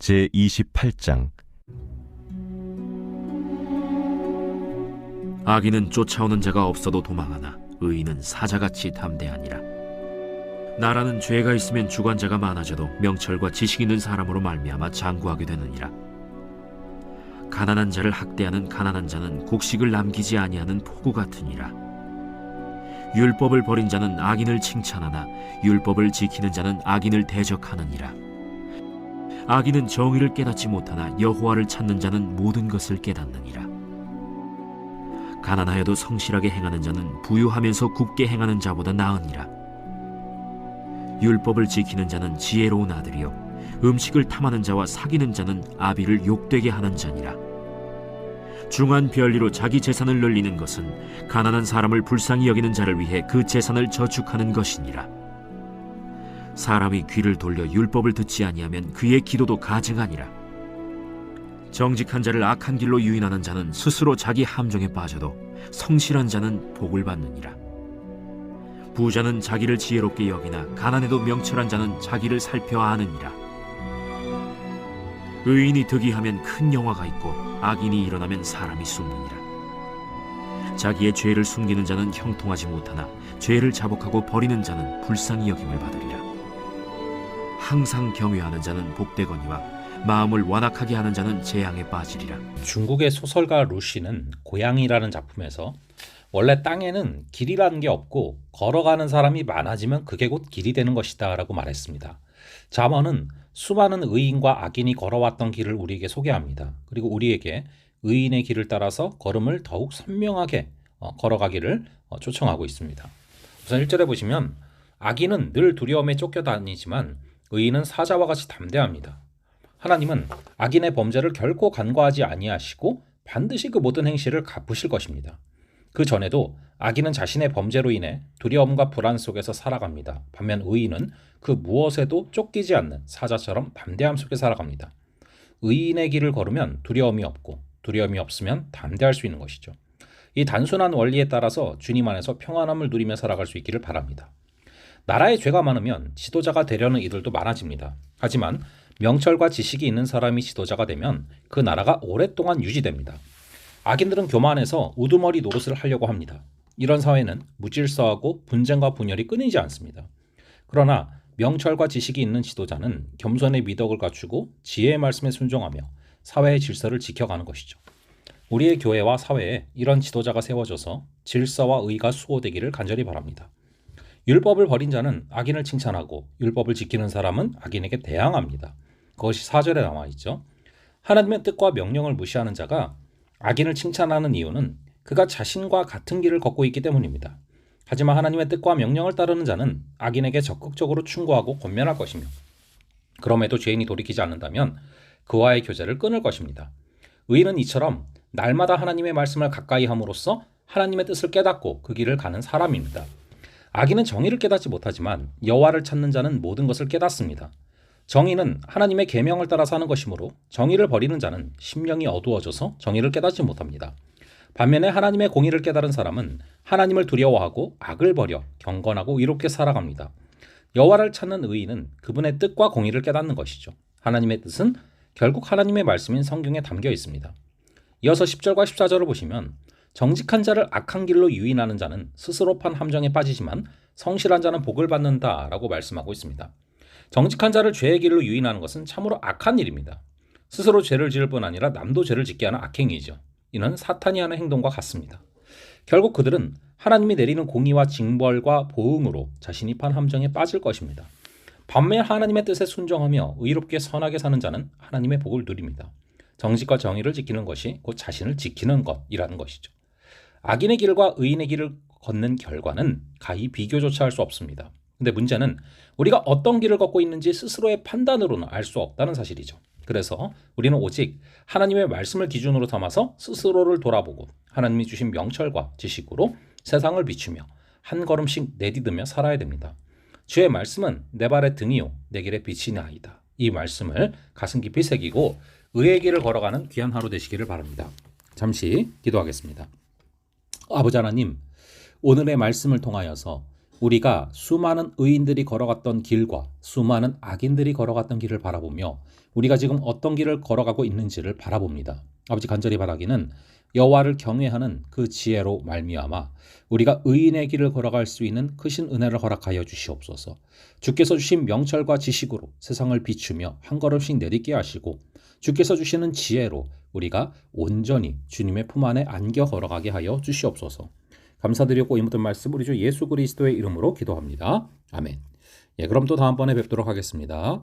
제28장. 악인은 쫓아오는 자가 없어도 도망하나 의인은 사자같이 담대하니라. 나라는 죄가 있으면 주관자가 많아져도 명철과 지식 있는 사람으로 말미암아 장구하게 되느니라. 가난한 자를 학대하는 가난한 자는 곡식을 남기지 아니하는 포구 같으니라. 율법을 버린 자는 악인을 칭찬하나 율법을 지키는 자는 악인을 대적하느니라. 악인은 정의를 깨닫지 못하나 여호와를 찾는 자는 모든 것을 깨닫느니라. 가난하여도 성실하게 행하는 자는 부유하면서 굽게 행하는 자보다 나으니라. 율법을 지키는 자는 지혜로운 아들이요 음식을 탐하는 자와 사귀는 자는 아비를 욕되게 하는 자니라. 중한 별리로 자기 재산을 늘리는 것은 가난한 사람을 불쌍히 여기는 자를 위해 그 재산을 저축하는 것이니라. 사람이 귀를 돌려 율법을 듣지 아니하면 그의 기도도 가증하니라. 정직한 자를 악한 길로 유인하는 자는 스스로 자기 함정에 빠져도 성실한 자는 복을 받느니라. 부자는 자기를 지혜롭게 여기나 가난해도 명철한 자는 자기를 살펴 아느니라. 의인이 득이하면 큰 영화가 있고 악인이 일어나면 사람이 숨느니라. 자기의 죄를 숨기는 자는 형통하지 못하나 죄를 자복하고 버리는 자는 불쌍히 여김을 받으리라. 항상 경외하는 자는 복되거니와 마음을 완악하게 하는 자는 재앙에 빠지리라. 중국의 소설가 루시는 고양이라는 작품에서 원래 땅에는 길이라는 게 없고 걸어가는 사람이 많아지면 그게 곧 길이 되는 것이다 라고 말했습니다. 잠언은 수많은 의인과 악인이 걸어왔던 길을 우리에게 소개합니다. 그리고 우리에게 의인의 길을 따라서 걸음을 더욱 선명하게 걸어가기를 초청하고 있습니다. 우선 1절에 보시면 악인은 늘 두려움에 쫓겨다니지만 의인은 사자와 같이 담대합니다. 하나님은 악인의 범죄를 결코 간과하지 아니하시고 반드시 그 모든 행실을 갚으실 것입니다. 그 전에도 악인은 자신의 범죄로 인해 두려움과 불안 속에서 살아갑니다. 반면 의인은 그 무엇에도 쫓기지 않는 사자처럼 담대함 속에 살아갑니다. 의인의 길을 걸으면 두려움이 없고 두려움이 없으면 담대할 수 있는 것이죠. 이 단순한 원리에 따라서 주님 안에서 평안함을 누리며 살아갈 수 있기를 바랍니다. 나라에 죄가 많으면 지도자가 되려는 이들도 많아집니다. 하지만 명철과 지식이 있는 사람이 지도자가 되면 그 나라가 오랫동안 유지됩니다. 악인들은 교만해서 우두머리 노릇을 하려고 합니다. 이런 사회는 무질서하고 분쟁과 분열이 끊이지 않습니다. 그러나 명철과 지식이 있는 지도자는 겸손의 미덕을 갖추고 지혜의 말씀에 순종하며 사회의 질서를 지켜가는 것이죠. 우리의 교회와 사회에 이런 지도자가 세워져서 질서와 의가 수호되기를 간절히 바랍니다. 율법을 버린 자는 악인을 칭찬하고 율법을 지키는 사람은 악인에게 대항합니다. 그것이 4절에 나와 있죠. 하나님의 뜻과 명령을 무시하는 자가 악인을 칭찬하는 이유는 그가 자신과 같은 길을 걷고 있기 때문입니다. 하지만 하나님의 뜻과 명령을 따르는 자는 악인에게 적극적으로 충고하고 권면할 것이며 그럼에도 죄인이 돌이키지 않는다면 그와의 교제를 끊을 것입니다. 의인은 이처럼 날마다 하나님의 말씀을 가까이 함으로써 하나님의 뜻을 깨닫고 그 길을 가는 사람입니다. 악인은 정의를 깨닫지 못하지만 여호와를 찾는 자는 모든 것을 깨닫습니다. 정의는 하나님의 계명을 따라 사는 것이므로 정의를 버리는 자는 심령이 어두워져서 정의를 깨닫지 못합니다. 반면에 하나님의 공의를 깨달은 사람은 하나님을 두려워하고 악을 버려 경건하고 의롭게 살아갑니다. 여호와를 찾는 의인은 그분의 뜻과 공의를 깨닫는 것이죠. 하나님의 뜻은 결국 하나님의 말씀인 성경에 담겨 있습니다. 이어서 10절과 14절을 보시면 정직한 자를 악한 길로 유인하는 자는 스스로 판 함정에 빠지지만 성실한 자는 복을 받는다 라고 말씀하고 있습니다. 정직한 자를 죄의 길로 유인하는 것은 참으로 악한 일입니다. 스스로 죄를 지을 뿐 아니라 남도 죄를 짓게 하는 악행이죠. 이는 사탄이 하는 행동과 같습니다. 결국 그들은 하나님이 내리는 공의와 징벌과 보응으로 자신이 판 함정에 빠질 것입니다. 반면 하나님의 뜻에 순종하며 의롭게 선하게 사는 자는 하나님의 복을 누립니다. 정직과 정의를 지키는 것이 곧 자신을 지키는 것이라는 것이죠. 악인의 길과 의인의 길을 걷는 결과는 가히 비교조차 할 수 없습니다. 근데 문제는 우리가 어떤 길을 걷고 있는지 스스로의 판단으로는 알 수 없다는 사실이죠. 그래서 우리는 오직 하나님의 말씀을 기준으로 삼아서 스스로를 돌아보고 하나님이 주신 명철과 지식으로 세상을 비추며 한 걸음씩 내디디며 살아야 됩니다. 주의 말씀은 내 발의 등이요 내 길의 빛이나이다. 이 말씀을 가슴 깊이 새기고 의의 길을 걸어가는 귀한 하루 되시기를 바랍니다. 잠시 기도하겠습니다. 아버지 하나님, 오늘의 말씀을 통하여서 우리가 수많은 의인들이 걸어갔던 길과 수많은 악인들이 걸어갔던 길을 바라보며 우리가 지금 어떤 길을 걸어가고 있는지를 바라봅니다. 아버지, 간절히 바라기는 여호와를 경외하는 그 지혜로 말미암아 우리가 의인의 길을 걸어갈 수 있는 크신 은혜를 허락하여 주시옵소서. 주께서 주신 명철과 지식으로 세상을 비추며 한 걸음씩 내딛게 하시고 주께서 주시는 지혜로 우리가 온전히 주님의 품 안에 안겨 걸어가게 하여 주시옵소서. 감사드리고 이 모든 말씀 우리 주 예수 그리스도의 이름으로 기도합니다. 아멘. 예, 그럼 또 다음번에 뵙도록 하겠습니다.